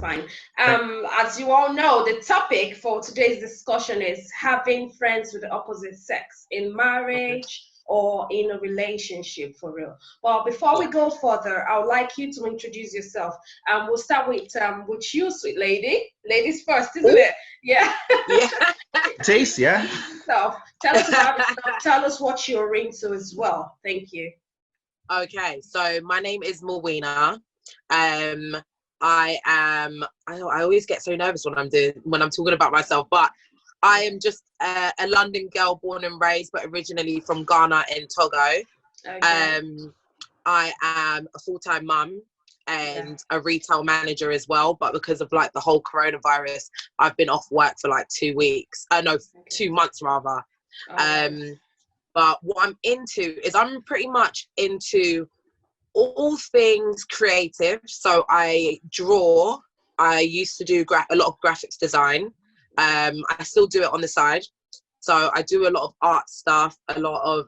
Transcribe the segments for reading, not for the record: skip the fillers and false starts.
fine. Okay. As you all know, the topic for today's discussion is having friends with the opposite sex in Okay. marriage or in a relationship, for real. Well, before we Yeah. go further, I would like you to introduce yourself. We'll start with you, sweet lady. Ladies first, isn't Ooh. it? Yeah. Yeah. Taste, yeah. So tell us about yourself. Tell us what you're into as well. Thank you. Okay. So my name is Morwena. I always get so nervous when I'm talking about myself, but I am just a London girl born and raised, but originally from Ghana in Togo. Okay. I am a full-time mum Yeah. and a retail manager as well, but because of like the whole coronavirus, I've been off work for like 2 weeks. No, Okay. 2 months rather. All right. But what I'm into is I'm pretty much into all things creative. So I draw. I used to do a lot of graphics design. I still do it on the side. So I do a lot of art stuff, a lot of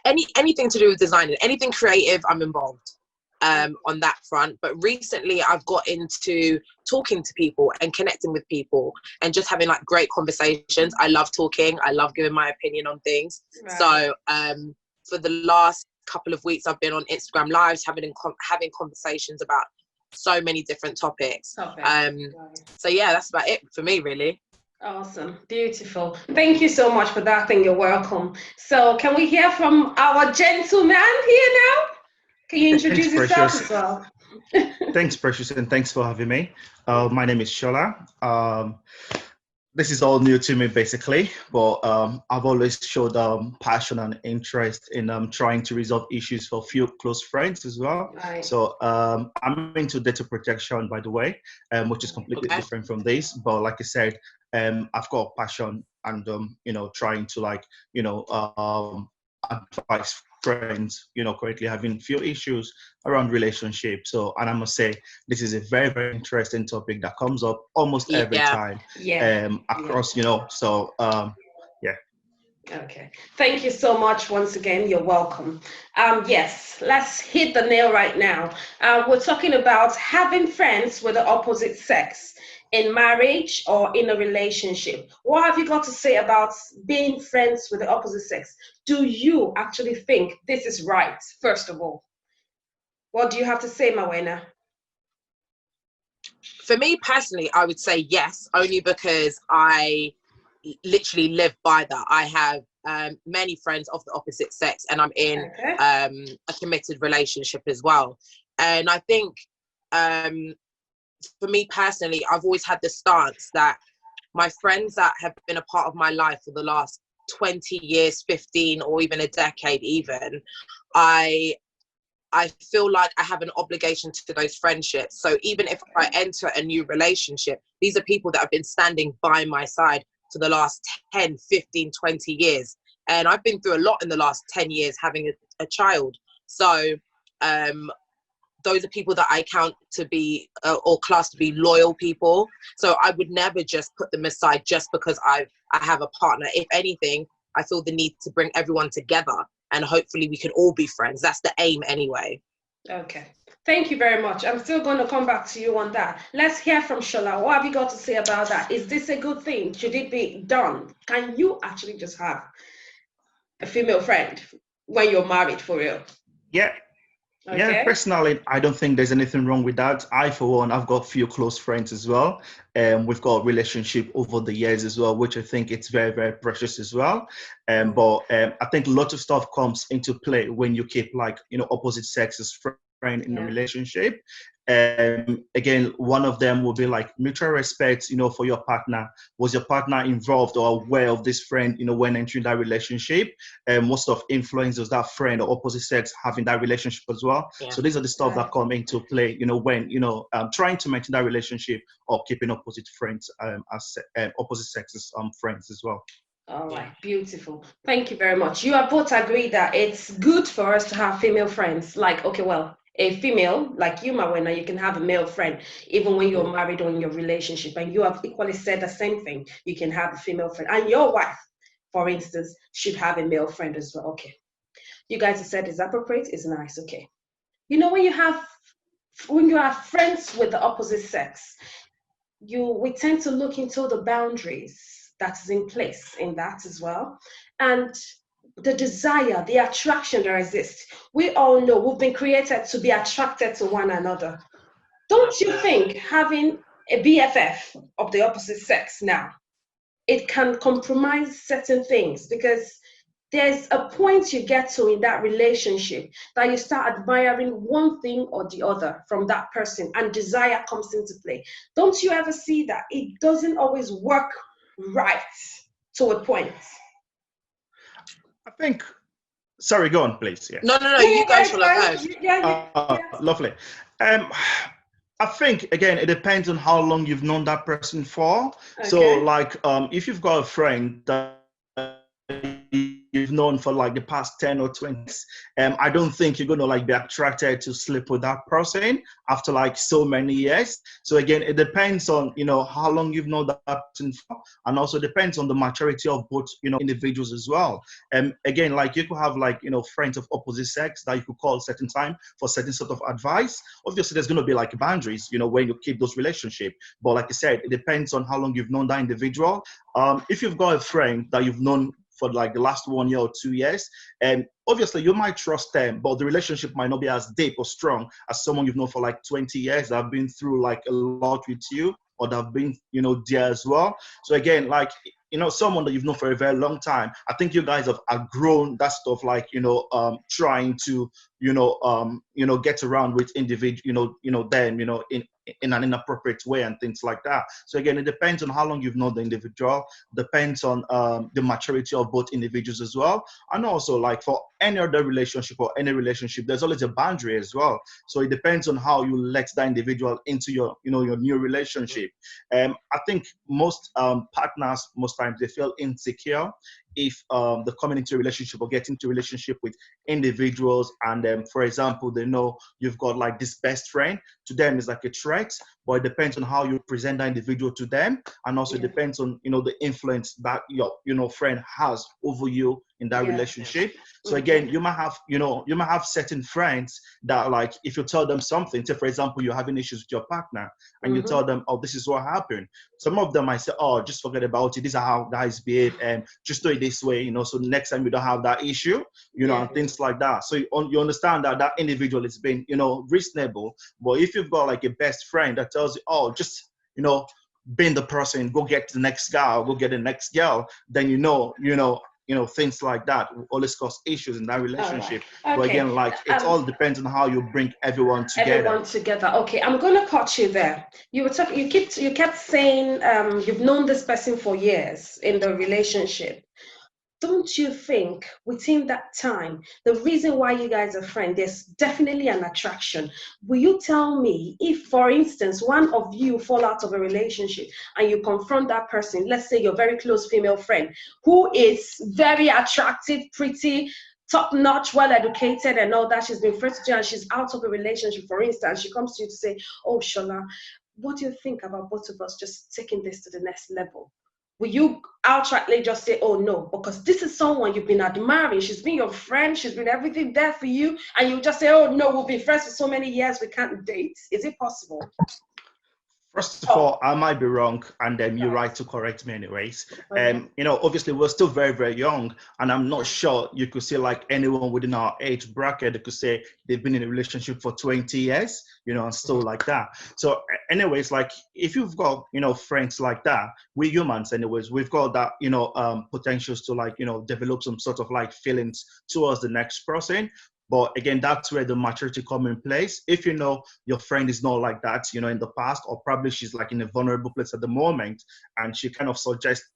anything to do with designing, anything creative, I'm involved on that front. But recently I've got into talking to people and connecting with people and just having like great conversations. I love talking. I love giving my opinion on things. Right. So for the last couple of weeks, I've been on Instagram lives having conversations about so many different topics. Right. So yeah, that's about it for me, really. Awesome. Beautiful. Thank you so much for that, and you're welcome. So can we hear from our gentleman here now? Can you Thanks, introduce yourself Precious. as well? Thanks, Precious, and thanks for having me. My name is Shola. This is all new to me, basically, but I've always showed passion and interest in trying to resolve issues for few close friends as well. Right. So I'm into data protection, by the way, which is completely Okay. different from this. But like I said, I've got passion and trying to advise friends, currently having few issues around relationships. So, and I must say, this is a very, very interesting topic that comes up almost every Yeah. time Yeah. across, so yeah. Okay. Thank you so much once again. You're welcome. Yes, let's hit the nail right now. We're talking about having friends with the opposite sex in marriage or in a relationship. What have you got to say about being friends with the opposite sex? Do you actually think this is right, first of all? What do you have to say, Morwena? For me personally, I would say yes, only because I literally live by that. I have many friends of the opposite sex, and I'm in Okay. a committed relationship as well. And I think for me personally, I've always had the stance that my friends that have been a part of my life for the last 20 years, 15, or even a decade even, I feel like I have an obligation to those friendships. So even if I enter a new relationship, these are people that have been standing by my side for the last 10, 15, 20 years. And I've been through a lot in the last 10 years having a child. So those are people that I count to be or class to be loyal people. So I would never just put them aside just because I have a partner. If anything, I feel the need to bring everyone together, and hopefully we can all be friends. That's the aim anyway. Okay. Thank you very much. I'm still going to come back to you on that. Let's hear from Shola. What have you got to say about that? Is this a good thing? Should it be done? Can you actually just have a female friend when you're married, for real? Yeah. Okay. Yeah, personally, I don't think there's anything wrong with that. I, for one, I've got a few close friends as well. We've got a relationship over the years as well, which I think it's very, very precious as well. But I think lots of stuff comes into play when you keep opposite sexes friend in a relationship. Again, one of them will be like mutual respect, for your partner. Was your partner involved or aware of this friend, when entering that relationship? What sort of influence does that friend or opposite sex have in that relationship as well? Yeah. So these are the stuff that come into play, when, trying to maintain that relationship or keeping opposite friends as opposite sexes friends as well. All right, beautiful. Thank you very much. You are both agree that it's good for us to have female friends. Like, okay, well, a female like you, Morwena, you can have a male friend even when you're married or in your relationship, and you have equally said the same thing. You can have a female friend, and your wife, for instance, should have a male friend as well. Okay, you guys have said it's appropriate. It's nice. Okay, when you have when you are friends with the opposite sex, we tend to look into the boundaries that is in place in that as well, and the desire, the attraction that exists. We all know we've been created to be attracted to one another. Don't you think having a BFF of the opposite sex now, it can compromise certain things, because there's a point you get to in that relationship that you start admiring one thing or the other from that person, and desire comes into play. Don't you ever see that it doesn't always work right to a point? I think. Sorry, go on, please. Yeah. No. Yeah, You yeah, go, it's Shola. Go. fine. Yeah. Lovely. Um, I think again it depends on how long you've known that person for. So, Okay. like, if you've got a friend that you've known for like the past 10 or 20 years, I don't think you're gonna like be attracted to sleep with that person after like so many years. So again, it depends on how long you've known that person for, and also depends on the maturity of both individuals as well. Again, like you could have like friends of opposite sex that you could call certain time for certain sort of advice. Obviously, there's gonna be like boundaries, when you keep those relationships. But like I said, it depends on how long you've known that individual. If you've got a friend that you've known for like the last 1 year or 2 years, and obviously you might trust them, but the relationship might not be as deep or strong as someone you've known for like 20 years that have been through like a lot with you, or that have been there as well. So again, like someone that you've known for a very long time, I think you guys have outgrown that stuff, like trying to get around with individual them in an inappropriate way and things like that. So again, it depends on how long you've known the individual, depends on the maturity of both individuals as well. And also, like for any other relationship or any relationship, there's always a boundary as well. So it depends on how you let that individual into your your new relationship. I think most partners, most times, they feel insecure if they're coming into a relationship or getting into a relationship with individuals, and for example, they know you've got like this best friend. To them is like a threat, but it depends on how you present that individual to them, and also it Yeah. depends on the influence that your friend has over you in that Yeah. relationship. So Okay. again, you might have certain friends that, like, if you tell them something, say for example you're having issues with your partner, and you Mm-hmm. tell them, oh, this is what happened. Some of them might say, oh, just forget about it, this is how guys behave, and just do it this way, so next time you don't have that issue, Yeah. and things like that. So you understand that that individual is being reasonable. But if you've got like a best friend that tells you, oh, just being the person, go get the next guy or go get the next girl, then things like that will always cause issues in that All right. relationship. But Okay. again, like, it all depends on how you bring everyone together. Everyone together. Okay, I'm gonna cut you there. You were talking. You kept saying you've known this person for years in the relationship. Don't you think within that time, the reason why you guys are friends, there's definitely an attraction? Will you tell me if, for instance, one of you fall out of a relationship and you confront that person, let's say your very close female friend, who is very attractive, pretty, top-notch, well-educated and all that, she's been friends with you and she's out of a relationship, for instance, she comes to you to say, oh, Shola, what do you think about both of us just taking this to the next level? Will you outrightly just say, oh no, because this is someone you've been admiring, she's been your friend, she's been everything there for you, and you just say, oh no, we've been friends for so many years, we can't date? Is it possible? First of Oh, all, I might be wrong, and you're right. right to correct me anyways. Okay. Obviously we're still very, very young, and I'm not sure you could say like anyone within our age bracket that could say they've been in a relationship for 20 years, and still like that. So anyways, like, if you've got, friends like that, we humans anyways, we've got that, potentials to like, develop some sort of like feelings towards the next person. But again, that's where the maturity come in place. If your friend is not like that, in the past, or probably she's like in a vulnerable place at the moment, and she kind of suggests,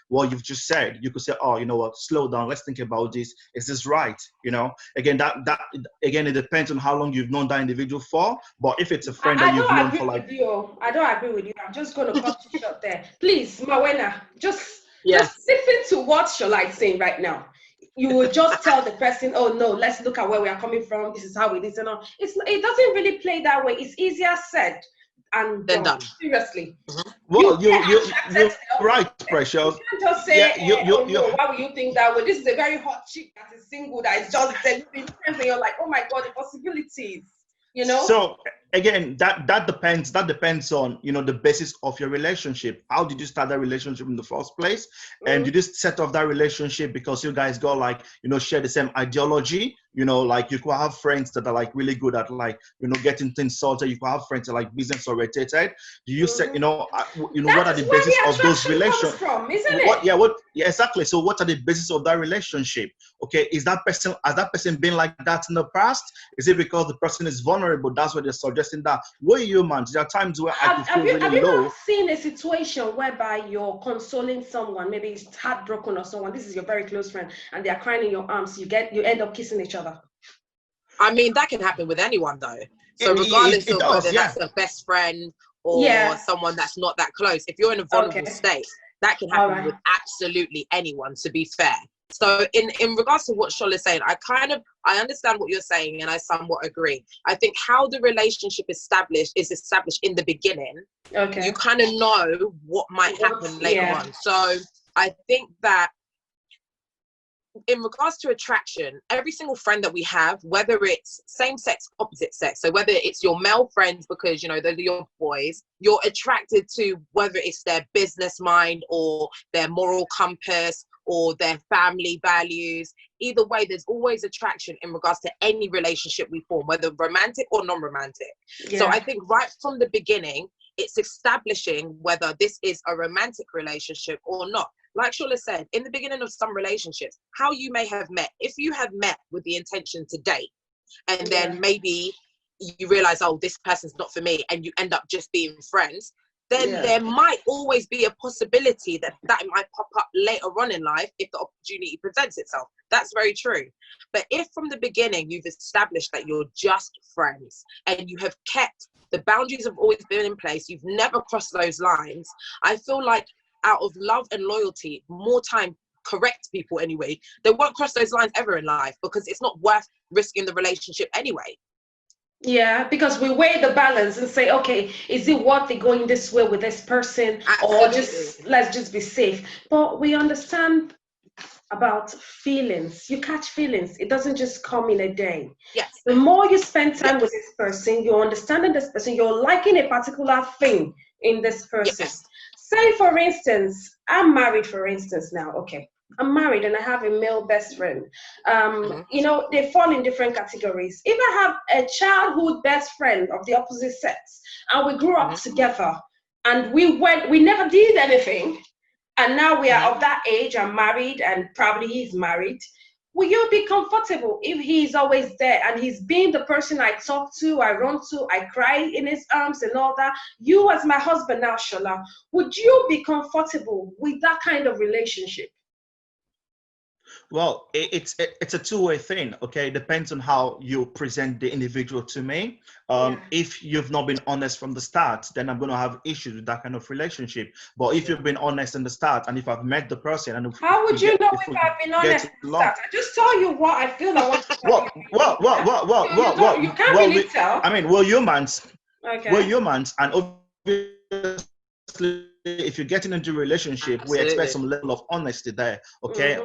what you've just said, you could say, oh, you know what, slow down, let's think about this. Is this right? Again, that again, it depends on how long you've known that individual for. But if it's a friend that I you've don't known for agree like, with you. I don't agree with you. I'm just going to cut you short there. Please, Mawena, just Yeah. listen to what Shola is saying right now. You will just tell the person, oh no, let's look at where we are coming from. This is how it is. And all. It doesn't really play that way. It's easier said and Then done. done. Seriously. well, You get attracted you're to the right, opposite sex. Precious. You can't just say, Yeah, you oh no, why would you think that way? This is a very hot chick that is single, that is just there. You've been friends and you're like, oh my God, the possibilities, you know? so again, that depends on, you know, the basis of your relationship. How did you start that relationship in the first place? And you just set off that relationship because you guys got, like, you know, share the same ideology. You know, like, you could have friends that are like really good at, like, you know, getting things sorted. You could have friends that are like business orientated. Do you set, you know, what That are is the where basis the of those attraction comes relations? from, isn't What, it? yeah, exactly. So what are the basis of that relationship? Okay, has that person been like that in the past? Is it because the person is vulnerable? That's why they're suggesting that. We're humans. There are times where I could feel Have really you not low. seen a situation whereby you're consoling someone, maybe it's heartbroken or someone, this is your very close friend, and they're crying in your arms, you end up kissing each other? I mean, that can happen with anyone though. So It, regardless it of does, whether yeah. that's a best friend or Yeah. someone that's not that close, if you're in a vulnerable Okay. state, that can All happen right. with absolutely anyone, to be fair. So in regards to what Shola's saying, I understand what you're saying and I somewhat agree. I think how the relationship is established in the beginning, Okay. you kind of know what might happen later on. So I think that in regards to attraction, every single friend that we have, whether it's same sex, opposite sex, so whether it's your male friends because, you know, they're your boys, you're attracted to whether it's their business mind or their moral compass or their family values. Either way, there's always attraction in regards to any relationship we form, whether romantic or non-romantic. Yeah. So I think right from the beginning, it's establishing whether this is a romantic relationship or not. Like Shola said, in the beginning of some relationships, how you may have met, if you have met with the intention to date, and then maybe you realize, oh, this person's not for me, and you end up just being friends, then there might always be a possibility that might pop up later on in life if the opportunity presents itself. That's very true. But if from the beginning you've established that you're just friends and you have kept the boundaries have always been in place, you've never crossed those lines, I feel like out of love and loyalty, more time, correct people anyway, they won't cross those lines ever in life because it's not worth risking the relationship anyway. Yeah, because we weigh the balance and say, okay, is it worth it going this way with this person? Or just let's just be safe? But we understand about feelings. You catch feelings. It doesn't just come in a day. Yes. The more you spend time with this person, you're understanding this person, you're liking a particular thing in this person. Yes. Say, for instance, I'm married, for instance, now. Okay. I'm married and I have a male best friend. You know, they fall in different categories. If I have a childhood best friend of the opposite sex and we grew up together and we never did anything, and now we are of that age, I'm married and probably he's married, will you be comfortable if he's always there and he's being the person I talk to, I run to, I cry in his arms and all that? You as my husband now, Shola, would you be comfortable with that kind of relationship? Well, it's a two-way thing, okay? It depends on how you present the individual to me. If you've not been honest from the start, then I'm going to have issues with that kind of relationship. But if you've been honest in the start, and if I've met the person, and how would you know if I've been honest in the start? I just tell you what I feel I want to tell you. You can't really tell. I mean, we're humans. Okay. We're humans, and obviously, if you're getting into a relationship, we expect some level of honesty there. Okay.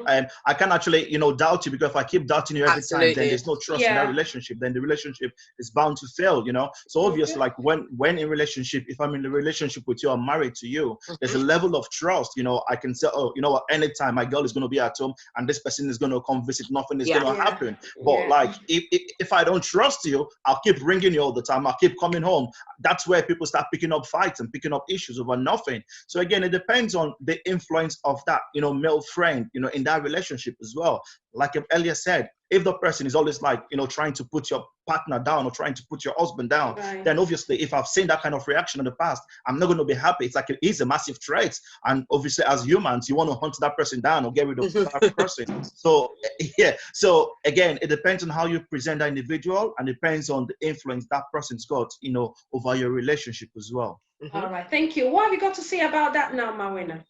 I can actually, you know, doubt you, because if I keep doubting you every time, then there's no trust in that relationship. Then the relationship is bound to fail, you know. So obviously, like when in relationship, if I'm in a relationship with you, I'm married to you, there's a level of trust, you know. I can say, oh, you know what, anytime my girl is going to be at home and this person is going to come visit, nothing is going to happen. But like, if I don't trust you, I'll keep ringing you all the time. I'll keep coming home. That's where people start picking up fights and picking up issues over nothing. So again, it depends on the influence of that, you know, male friend, you know, in that relationship as well. Like earlier said, if the person is always like, you know, trying to put your partner down or trying to put your husband down, then obviously if I've seen that kind of reaction in the past, I'm not going to be happy. It's like it is a massive threat. And obviously as humans, you want to hunt that person down or get rid of that person. So yeah. So again, it depends on how you present that individual, and depends on the influence that person's got, you know, over your relationship as well. All right. Thank you. What have you got to say about that now, Mawina?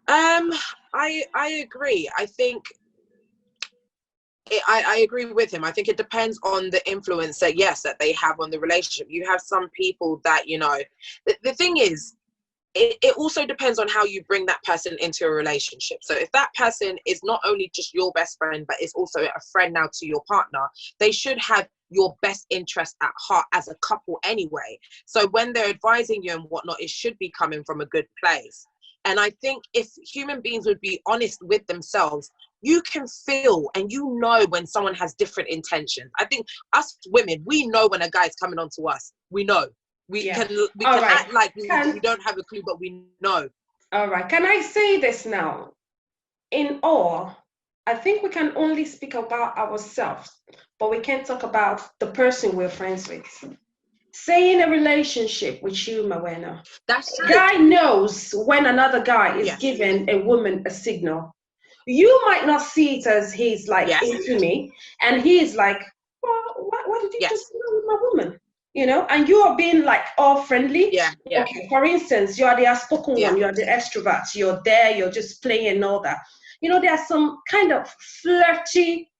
I agree. I think I agree with him. I think it depends on the influence that they have on the relationship. You have some people that, you know, the thing is, it also depends on how you bring that person into a relationship. So if that person is not only just your best friend, but is also a friend now to your partner, they should have your best interest at heart as a couple anyway. So when they're advising you and whatnot, it should be coming from a good place. And I think if human beings would be honest with themselves, you can feel and you know when someone has different intentions. I think us women, we know when a guy's coming on to us. We know. We can act like we don't have a clue, but we know. All right. Can I say this now? In all, I think we can only speak about ourselves, but we can't talk about the person we're friends with. Say in a relationship with you, Mawena, That's a guy knows when another guy is giving a woman a signal. You might not see it as he's like into me, and he's like, well, what did you just do with my woman? You know, and you are being like all friendly. Okay, for instance, you are the outspoken one, you are the extrovert, you're there, you're just playing and all that. You know, there's some kind of flirty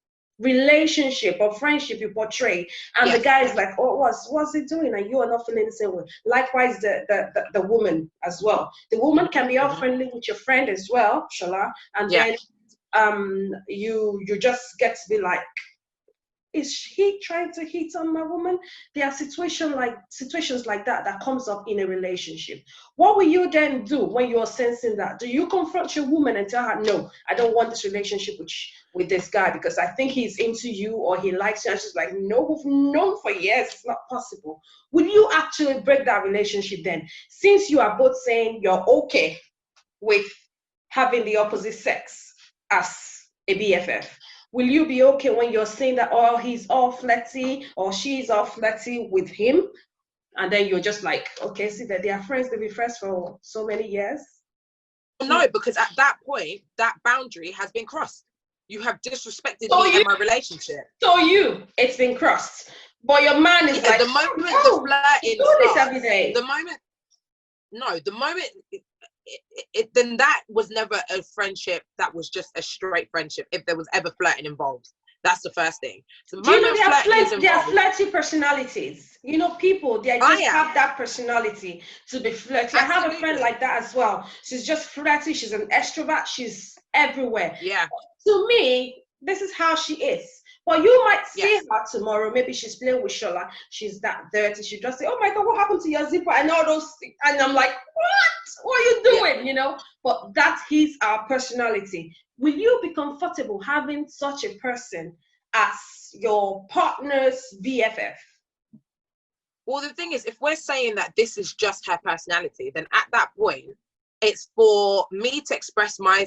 relationship or friendship you portray, and the guy is like, oh, what's he doing? And you are not feeling the same way. Likewise, the woman as well. The woman can be all friendly with your friend as well, Shola, and then you just get to be like, is he trying to hit on my woman? There are situations like that comes up in a relationship. What will you then do when you're sensing that? Do you confront your woman and tell her, no, I don't want this relationship with this guy because I think he's into you or he likes you? And she's like, no, we've known for years, it's not possible. Will you actually break that relationship then? Since you are both saying you're okay with having the opposite sex as a BFF, will you be okay when you're saying that, oh, he's all flirty or she's all flirty with him? And then you're just like, okay, see that they are friends, they've been friends for so many years? No, because at that point, that boundary has been crossed. You have disrespected me and my relationship. So it's been crossed. But your man is like, the moment the flirting do this every day. The moment then that was never a friendship that was just a straight friendship if there was ever flirting involved. That's the first thing. So do you know there are flirty personalities? You know, people, they just have that personality to be flirty. Absolutely. I have a friend like that as well. She's just flirty. She's an extrovert. She's everywhere. Yeah. To me, this is how she is. But you might see her tomorrow. Maybe she's playing with Shola. She's that dirty. She just say, oh my God, what happened to your zipper? And all those things. And I'm like, what are you doing? You know, but that is our personality. Will you be comfortable having such a person as your partner's BFF? Well, the thing is, if we're saying that this is just her personality, then at that point, it's for me to express my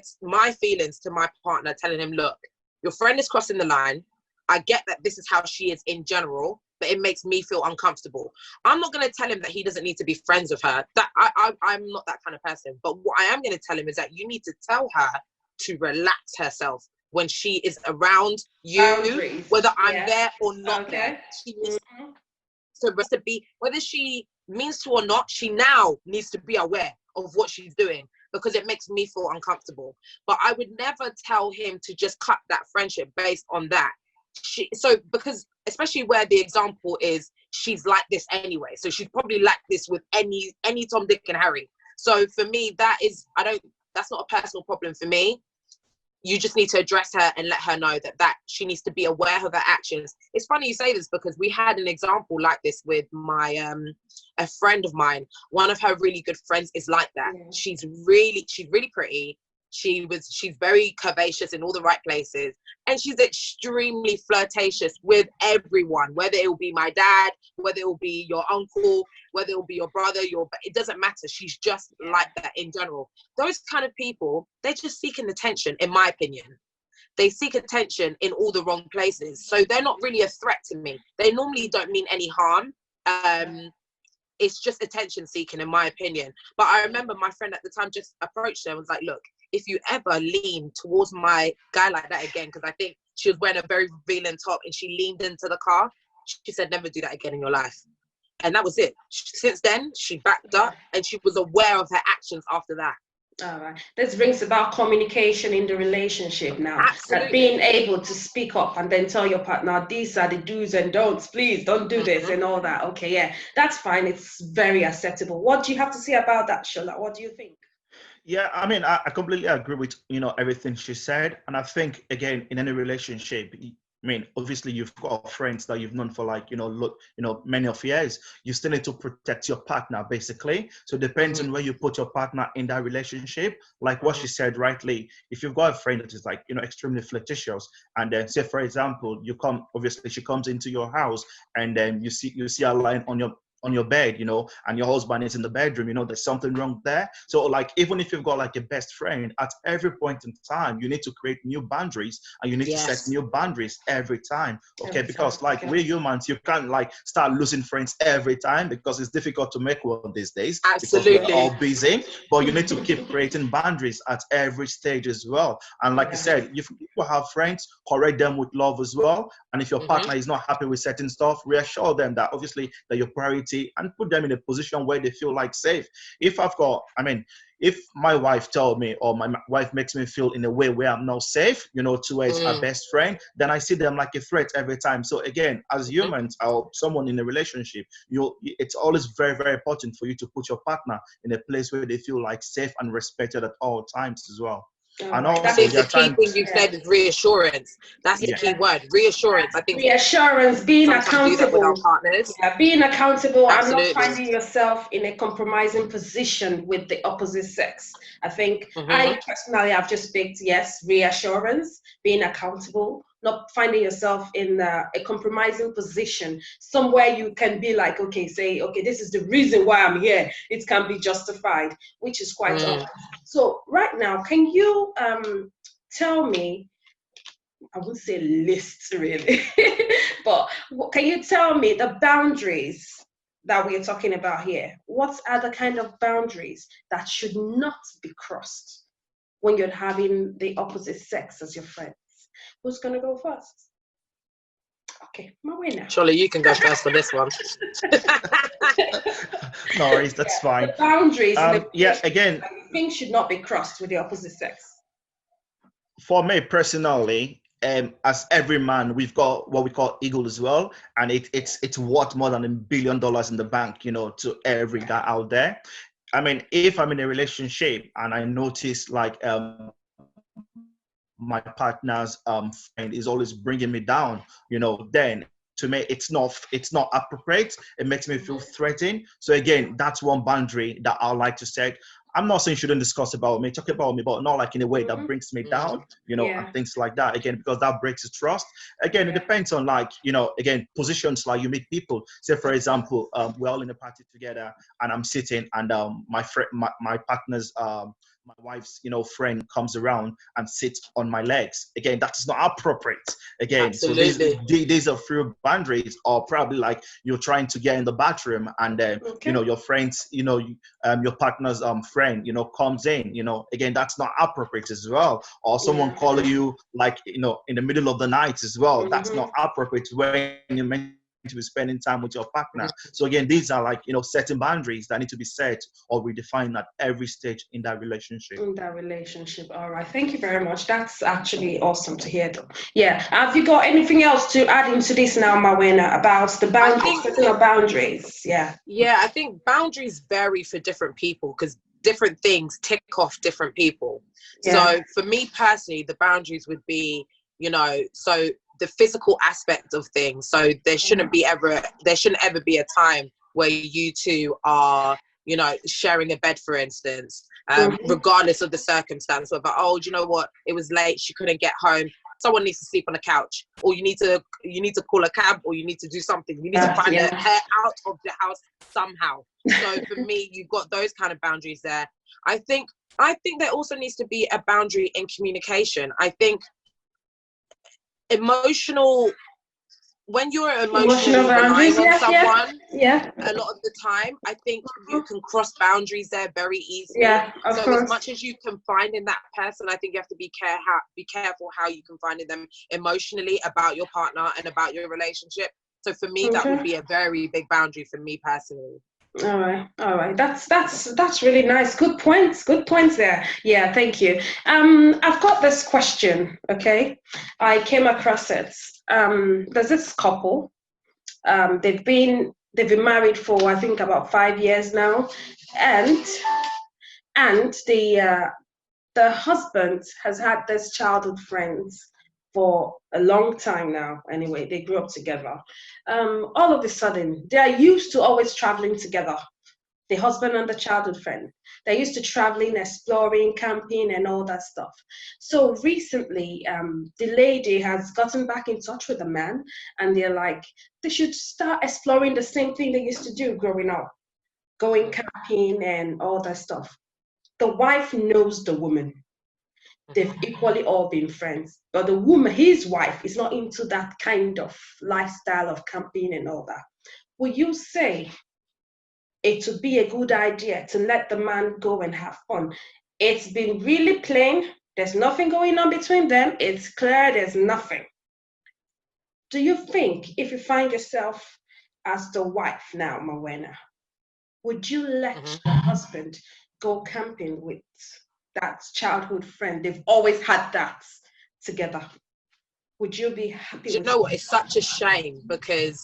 feelings to my partner, telling him, look, your friend is crossing the line. I get that this is how she is in general, but it makes me feel uncomfortable. I'm not going to tell him that he doesn't need to be friends with her. That I'm not that kind of person. But what I am going to tell him is that you need to tell her to relax herself when she is around you, boundaries. Whether I'm there or not there. She needs to be, whether she means to or not, she now needs to be aware of what she's doing, because it makes me feel uncomfortable. But I would never tell him to just cut that friendship based on that. Because especially where the example is, she's like this anyway, so she's probably like this with any Tom, Dick and Harry. So for me, that's not a personal problem for me. You just need to address her and let her know that she needs to be aware of her actions. It's funny you say this, because we had an example like this with my a friend of mine. One of her really good friends is like that. She's really pretty. She's very curvaceous in all the right places, and she's extremely flirtatious with everyone, whether it will be my dad, whether it will be your uncle, whether it will be your brother, it doesn't matter. She's just like that in general. Those kind of people, they're just seeking attention, in my opinion. They seek attention in all the wrong places, so they're not really a threat to me. They normally don't mean any harm. It's just attention seeking, in my opinion. But I remember my friend at the time just approached her and was like, look, if you ever lean towards my guy like that again, because I think she was wearing a very revealing top and she leaned into the car, she said, never do that again in your life. And that was it. Since then, she backed up and she was aware of her actions after that. All right. This brings about communication in the relationship now. That Absolutely. being able to speak up and then tell your partner, these are the do's and don'ts. Please don't do this and all that. Okay, yeah, that's fine. It's very acceptable. What do you have to say about that, Shola? What do you think? Yeah, I mean, I completely agree with everything she said, and I think again in any relationship, I mean, obviously you've got friends that you've known for like look, many of years. You still need to protect your partner, basically. So it depends on where you put your partner in that relationship. Like what she said rightly, if you've got a friend that is like extremely flirtatious, and then say for example, obviously she comes into your house, and then you see her lying on your bed, and your husband is in the bedroom, there's something wrong there. So like, even if you've got like a best friend, at every point in time, you need to create new boundaries, and you need to set Yes. new boundaries every time. Okay. Every Because time. like Okay. we're humans, you can't like start losing friends every time, because it's difficult to make one these days, because we're Absolutely. all busy. But you need to keep creating boundaries at every stage as well. And like I Yeah. said, if people have friends, correct them with love as well. And if your partner is not happy with certain stuff, reassure them that obviously that your priority, and put them in a position where they feel like safe. If my wife told me, or my wife makes me feel in a way where I'm not safe, towards her best friend, then I see them like a threat every time. So again, as humans or someone in a relationship, it's always very, very important for you to put your partner in a place where they feel like safe and respected at all times as well. All And right. I also think That's the there are key thing times, you've yeah. said is reassurance. That's the yeah, key Yeah. word, reassurance. I think we Reassurance, being sometimes do that with our accountable. partners. Yeah, being accountable and not Absolutely. finding yourself in a compromising position with the opposite sex. I think Hmm. I personally have just picked yes, reassurance, being accountable, not finding yourself in a compromising position, somewhere you can be like, okay, say, okay, this is the reason why I'm here. It can be justified, which is quite all right. So right now, can you tell me, I wouldn't say list really, but can you tell me the boundaries that we're talking about here? What are the kind of boundaries that should not be crossed when you're having the opposite sex as your friends? Who's gonna go first? Okay, my way now. Surely you can go first on this one. no worries, that's Yeah, fine. the boundaries in the Yeah, relationship again, that you think should not be crossed with the opposite sex. for me personally, as every man, we've got what we call eagle as well, and it's worth more than $1 billion in the bank, to every guy out there. I mean, if I'm in a relationship and I notice like my partner's friend is always bringing me down, then to me it's not appropriate. It makes me feel threatened. So again, that's one boundary that I like to set. I'm not saying you shouldn't discuss about me, talk about me, but not like in a way that Mhm. brings me down, and Yeah, things like that. Again, because that breaks the trust. Again, it yeah. depends on like, again, positions like you meet people. Say for example, we're all in a party together, and I'm sitting, and my friend, my partner's my wife's friend comes around and sits on my legs. Again, that is not appropriate. Again, so Absolutely. these are few boundaries. Or probably like you're trying to get in the bathroom, and Okay. your friends, your partner's friend comes in. Again, that's not appropriate as well. Or someone Yeah. calling you like in the middle of the night as well, that's Hmm. not appropriate when you're meant to be spending time with your partner. So again, these are like certain boundaries that need to be set or redefined at every stage in that relationship. In that relationship. All right. Thank you very much. That's actually awesome to hear, though. Yeah. Have you got anything else to add into this now, Mawena, about the I boundaries, think, setting of boundaries? Yeah. yeah, I think boundaries vary for different people because different things tick off different people. Yeah. So for me personally, the boundaries would be, so the physical aspect of things. So there shouldn't ever be a time where you two are, sharing a bed, for instance, Mm-hmm. regardless of the circumstance. Whether, oh, do you know what? It was late. She couldn't get home. Someone needs to sleep on the couch, or you need to call a cab, or you need to do something. You need to Yeah. find Yeah. her out of the house somehow. So for me, you've got those kind of boundaries there. I think there also needs to be a boundary in communication. I think emotional when you're Emotional emotionally relying boundaries. on Yeah. Yeah. someone Yeah. a lot of the time, I think you can cross boundaries there very easily. Yeah. Of So as course. much as you confide in that person, I think you have to be careful how you confide in them emotionally about your partner and about your relationship. So for me, that would Okay. be a very big boundary for me personally. All right. That's really nice. Good points. Good points there. Yeah, thank you. I've got this question. Okay, I came across it. There's this couple. They've been married for I think about 5 years now, and the husband has had this childhood friends for a long time now. Anyway, they grew up together. All of a sudden, they are used to always traveling together, the husband and the childhood friend. They're used to traveling, exploring, camping, and all that stuff. So recently, the lady has gotten back in touch with the man, and they're like, they should start exploring the same thing they used to do growing up, going camping and all that stuff. The wife knows the woman. They've equally all been friends. But the woman, his wife, is not into that kind of lifestyle of camping and all that. Will you say it would be a good idea to let the man go and have fun? It's been really plain. There's nothing going on between them. It's clear there's nothing. Do you think if you find yourself as the wife now, Mawena, would you let your husband go camping with that childhood friend? They've always had that together. Would you be happy Do you with know what? It's such a shame because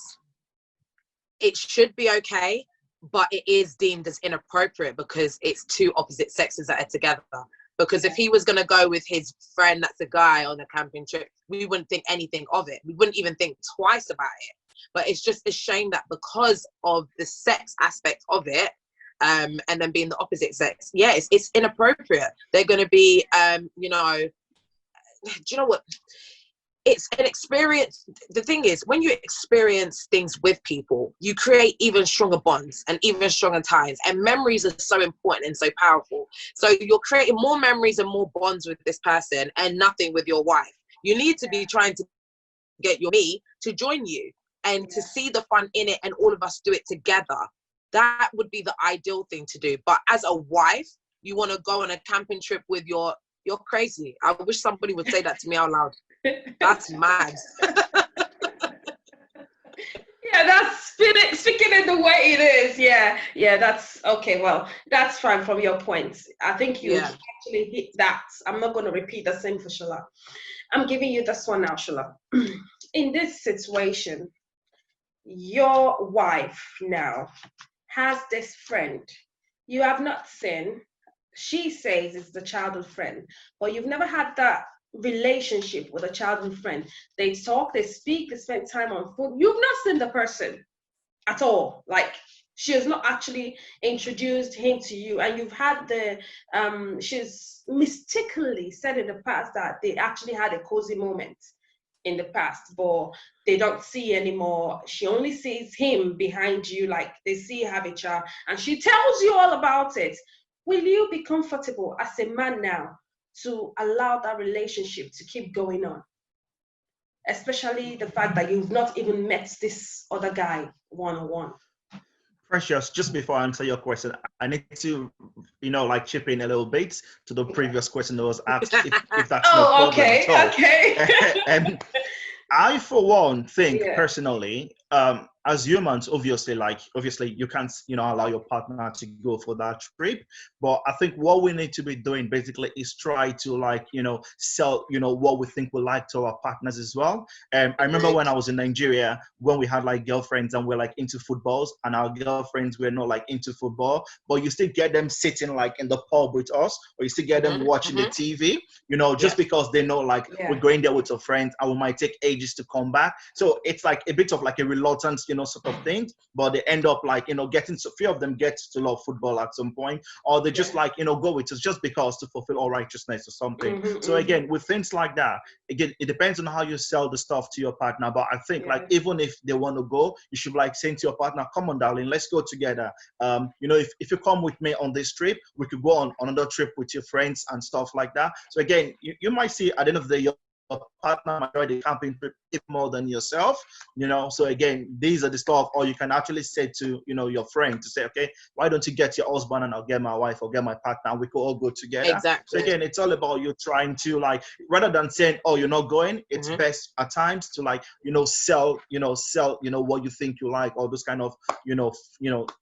it should be okay, but it is deemed as inappropriate because it's two opposite sexes that are together. Because if he was going to go with his friend that's a guy on a camping trip, we wouldn't think anything of it. We wouldn't even think twice about it. But it's just a shame that because of the sex aspect of it, and then being the opposite sex, yeah, it's inappropriate. They're going to be, you know, do you know what? It's an experience. The thing is, when you experience things with people, you create even stronger bonds and even stronger ties, and memories are so important and so powerful. So you're creating more memories and more bonds with this person and nothing with your wife. You need to be trying to get your me to join you and to see the fun in it and all of us do it together. That would be the ideal thing to do. But as a wife, you want to go on a camping trip with you're crazy. I wish somebody would say that to me out loud. That's mad. Yeah, that's speaking it the way it is. Yeah, yeah, that's okay. Well, that's fine from your points. I think you actually hit that. I'm not going to repeat the same for Shola. I'm giving you this one now, Shola. In this situation, your wife now has this friend you have not seen. She says it's the childhood friend, but you've never had that relationship with a childhood friend. They talk, they speak, they spend time on phone. You've not seen the person at all. Like, she has not actually introduced him to you, and you've had she's mistakenly said in the past that they actually had a cozy moment in the past, but they don't see anymore. She only sees him behind you, like they see Habicha, and she tells you all about it. Will you be comfortable as a man now to allow that relationship to keep going on? Especially the fact that you've not even met this other guy one-on-one. Precious, just before I answer your question, I need to, like chip in a little bit to the previous question that was asked, if that's no problem at all. Okay. And I, for one, think personally, as humans, obviously you can't, allow your partner to go for that trip. But I think what we need to be doing basically is try to sell, what we think we like to our partners as well. I remember when I was in Nigeria, when we had girlfriends and we're into footballs, and our girlfriends were not into football, but you still get them sitting in the pub with us, or you still get them watching the TV, just because they know we're going there with our friends and we might take ages to come back. So it's a bit of a reluctance, sort of thing, but they end up getting, so few of them get to love football at some point, or they just go with it just because to fulfill all righteousness or something. So again, with things like that, again, it depends on how you sell the stuff to your partner. But I think even if they want to go, you should saying to your partner, come on darling, let's go together. If you come with me on this trip, we could go on another trip with your friends and stuff like that. So again, you might see at the end of the day, your partner might enjoy the camping trip even more than yourself, So again, these are the stuff, or you can actually say to, your friend to say, okay, why don't you get your husband and I'll get my wife or get my partner and we could all go together. Exactly. So again, it's all about you trying to rather than saying, oh, you're not going, it's best at times to sell, what you think you like, or those kind of,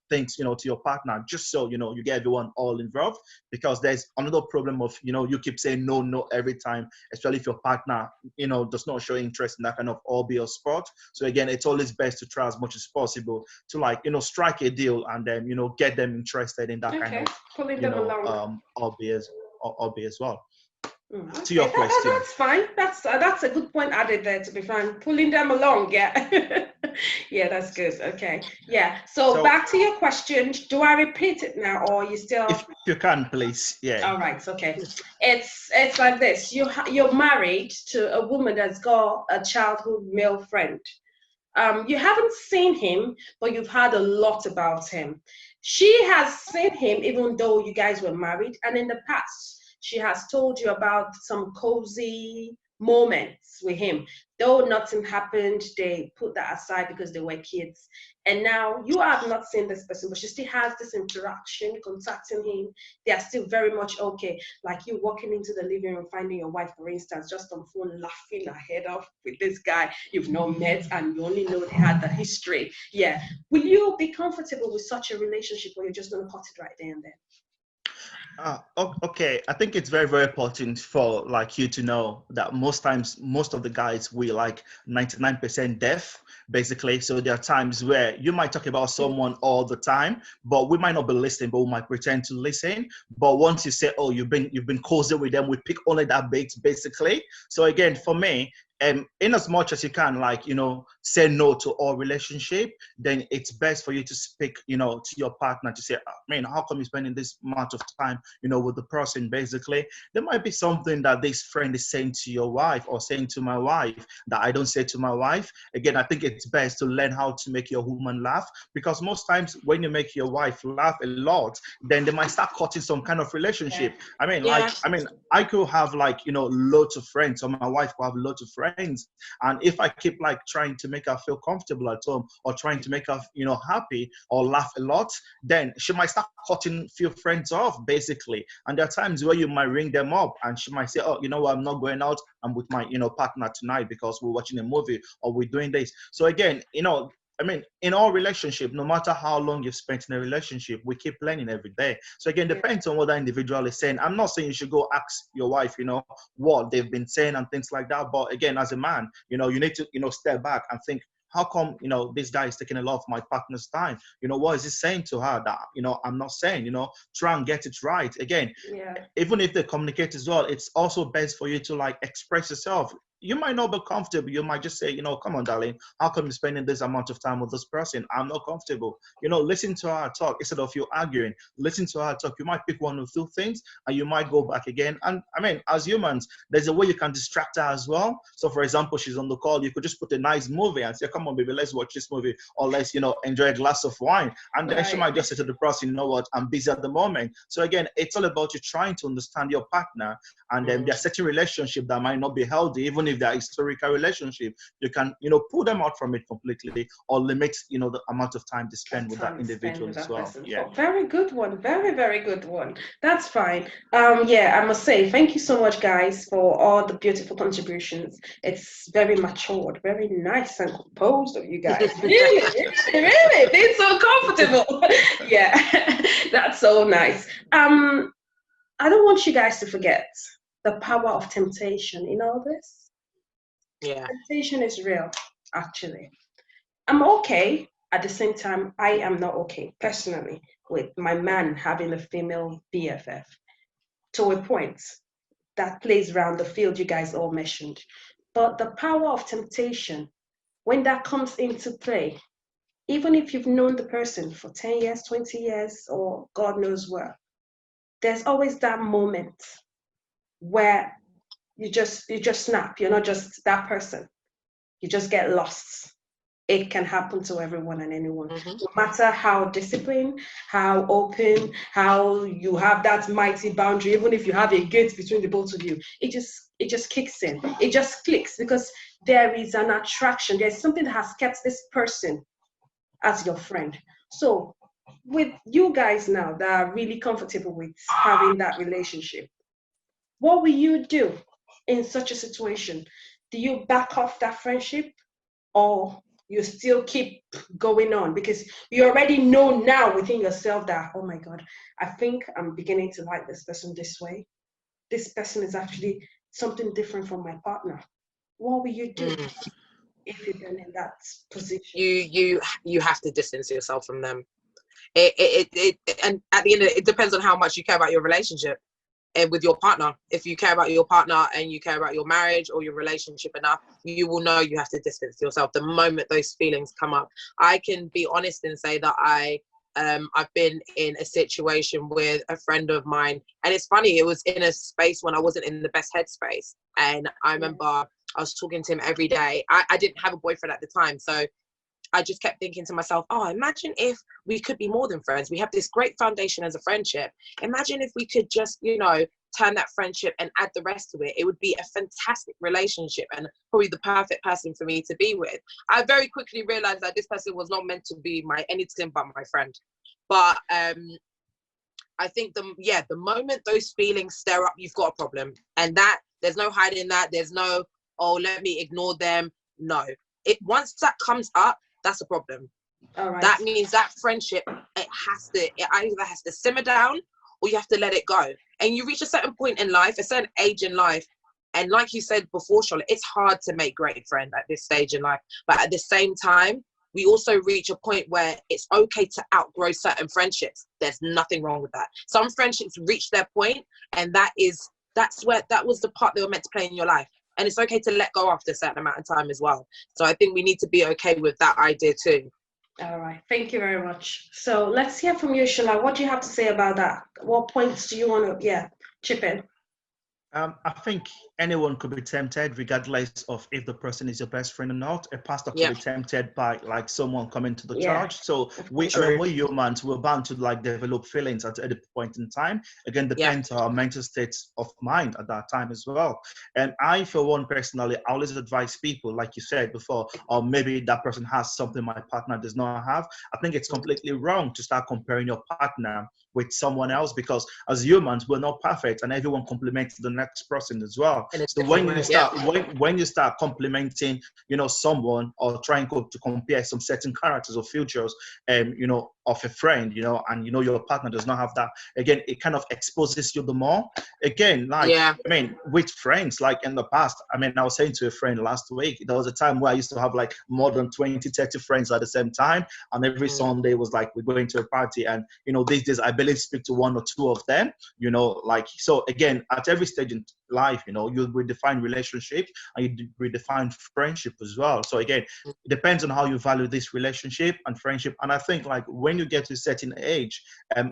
things, to your partner, just so, you get everyone all involved, because there's another problem of, you keep saying no every time, especially if your partner, does not show interest in that kind of hobby or sport. So again, it's always best to try as much as possible to strike a deal and then, get them interested in that kind of, pulling them along. hobby as well. Okay. To your question. That's fine. That's a good point added there, to be frank. Pulling them along, yeah. Yeah, that's good. Okay. Yeah. So back to your question. Do I repeat it now, or you still? If you can, please. Yeah. All right. Okay. It's like this. You're married to a woman that's got a childhood male friend. You haven't seen him, but you've heard a lot about him. She has seen him, even though you guys were married, and in the past, she has told you about some cozy moments with him. Though nothing happened, they put that aside because they were kids. And now you have not seen this person, but she still has this interaction, contacting him. They are still very much okay. Like you walking into the living room, finding your wife, for instance, just on phone, laughing her head off with this guy you've not met, and you only know they had the history. Yeah. Will you be comfortable with such a relationship, or you're just going to cut it right there and then? Okay, I think it's very, very important for you to know that most times, most of the guys, we 99% deaf, basically. So there are times where you might talk about someone all the time, but we might not be listening, but we might pretend to listen. But once you say, oh, you've been cozy with them, we pick only that bit, basically. So again, for me, in as much as you can, say no to all relationship, then it's best for you to speak, to your partner to say, man, how come you're spending this amount of time, with the person, basically. There might be something that this friend is saying to your wife or saying to my wife that I don't say to my wife. Again, I think it's best to learn how to make your woman laugh, because most times when you make your wife laugh a lot, then they might start cutting some kind of relationship. Yeah. I could have loads of friends, or my wife could have loads of friends. And if I keep trying to make her feel comfortable at home, or trying to make her, happy or laugh a lot, then she might start cutting few friends off, basically. And there are times where you might ring them up and she might say, oh, you know what, I'm not going out. I'm with my, partner tonight because we're watching a movie or we're doing this. So again, in all relationship, no matter how long you've spent in a relationship, we keep learning every day. So again, depends on what that individual is saying. I'm not saying you should go ask your wife, what they've been saying and things like that. But again, as a man, you need to, step back and think, how come, this guy is taking a lot of my partner's time? What is he saying to her that, I'm not saying, try and get it right. Again, even if they communicate as well, it's also best for you to express yourself. You might not be comfortable. You might just say, come on, darling, how come you're spending this amount of time with this person? I'm not comfortable. Listen to her talk instead of you arguing. Listen to her talk. You might pick one or two things and you might go back again. And as humans, there's a way you can distract her as well. So for example, she's on the call, you could just put a nice movie and say, come on, baby, let's watch this movie, or let's, enjoy a glass of wine. And then she might just say to the person, you know what, I'm busy at the moment. So again, it's all about you trying to understand your partner. And then there are certain relationships that might not be healthy, even if they're historical relationship. You can, pull them out from it completely, or limit, the amount of time to spend with that individual as well. Yeah. Oh, very good one. Very, very good one. That's fine. I must say, thank you so much, guys, for all the beautiful contributions. It's very matured, very nice and composed of you guys. Really, really, it's so comfortable. Yeah, that's so nice. I don't want you guys to forget the power of temptation in all this. Yeah. Temptation is real, actually. I'm okay. At the same time, I am not okay, personally, with my man having a female BFF to a point that plays around the field you guys all mentioned. But the power of temptation, when that comes into play, even if you've known the person for 10 years, 20 years, or God knows where, there's always that moment where you just snap. You're not just that person. You just get lost it can happen to everyone and anyone. Mm-hmm. No matter how disciplined, how open, how you have that mighty boundary, even if you have a gate between the both of you, it just kicks in. It just clicks because there is an attraction. There's something that has kept this person as your friend. So with you guys now that are really comfortable with having that relationship, what will you do in such a situation? Do you back off that friendship, or you still keep going on because you already know now within yourself that, oh my God, I think I'm beginning to like this person this way. This person is actually something different from my partner. What will you do if you've been in that position? You have to distance yourself from them. And at the end of it depends on how much you care about your relationship and with your partner. If you care about your partner and you care about your marriage or your relationship enough, you will know you have to distance yourself the moment those feelings come up. I can be honest and say that I've been in a situation with a friend of mine, and it's funny, it was in a space when I wasn't in the best headspace, and I remember I was talking to him every day. I didn't have a boyfriend at the time, so I just kept thinking to myself, oh, imagine if we could be more than friends. We have this great foundation as a friendship. Imagine if we could just, turn that friendship and add the rest to it. It would be a fantastic relationship and probably the perfect person for me to be with. I very quickly realized that this person was not meant to be anything but my friend. But I think the moment those feelings stir up, you've got a problem. And that, there's no hiding that. There's no, oh, let me ignore them. No. Once that comes up, that's a problem. All right. That means that friendship, it either has to simmer down or you have to let it go. And you reach a certain point in life, a certain age in life. And like you said before, Charlotte, it's hard to make great friends at this stage in life. But at the same time, we also reach a point where it's okay to outgrow certain friendships. There's nothing wrong with that. Some friendships reach their point, and that was the part they were meant to play in your life. And it's okay to let go after a certain amount of time as well. So I think we need to be okay with that idea too. All right. Thank you very much. So let's hear from you, Shola. What do you have to say about that? What points do you want to, chip in? I think anyone could be tempted, regardless of if the person is your best friend or not. A pastor could be tempted by like someone coming to the church. So we're humans. We're bound to like develop feelings at any point in time. Again, depends on our mental state of mind at that time as well. And I, for one, personally, I always advise people, like you said before, or maybe that person has something my partner does not have. I think it's completely wrong to start comparing your partner with someone else, because as humans we're not perfect and everyone compliments the next person as well. So when you start complimenting someone or trying to compare some certain characters or features of a friend, and your partner does not have that, again it kind of exposes you the more. Again, I mean, with friends, like in the past, I mean, I was saying to a friend last week, there was a time where I used to have like more than 20-30 friends at the same time, and every Sunday was like we're going to a party, and these days I barely speak to one or two of them, so again, at every stage in life, you redefine relationship and you redefine friendship as well. So again, it depends on how you value this relationship and friendship. And I think like when you get to a certain age,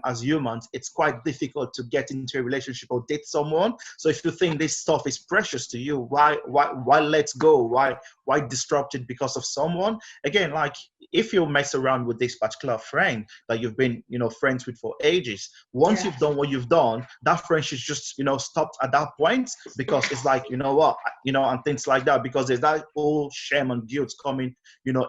as humans, it's quite difficult to get into a relationship or date someone. So if you think this stuff is precious to you, why let go? Why disrupt it because of someone? Again, like if you mess around with this particular friend that you've been friends with for ages, once you've done what you've done, that friendship just stopped at that point, because it's like and things like that, because there's that whole shame and guilt coming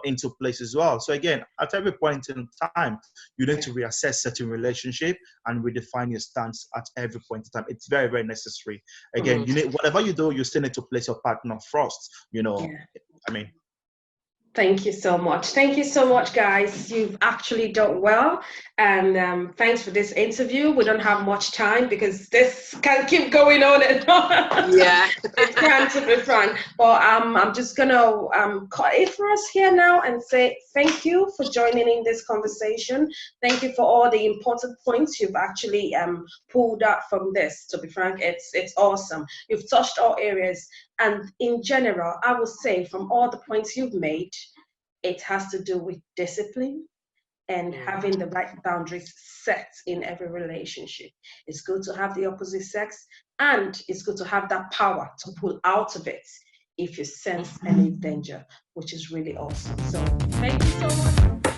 into place as well. So again, at every point in time, you need to reassess certain relationship and redefine your stance at every point in time. It's very, very necessary. Again, you need, whatever you do, you still need to place your partner first. I mean, thank you so much. Thank you so much, guys. You've actually done well. And thanks for this interview. We don't have much time because this can keep going on and on. Yeah. It's grand, to be frank. But I'm just going to cut it for us here now and say thank you for joining in this conversation. Thank you for all the important points you've actually pulled out from this. To be frank, it's awesome. You've touched all areas. And in general, I would say from all the points you've made, it has to do with discipline and having the right boundaries set in every relationship. It's good to have the opposite sex, and it's good to have that power to pull out of it if you sense any danger, which is really awesome. So thank you so much.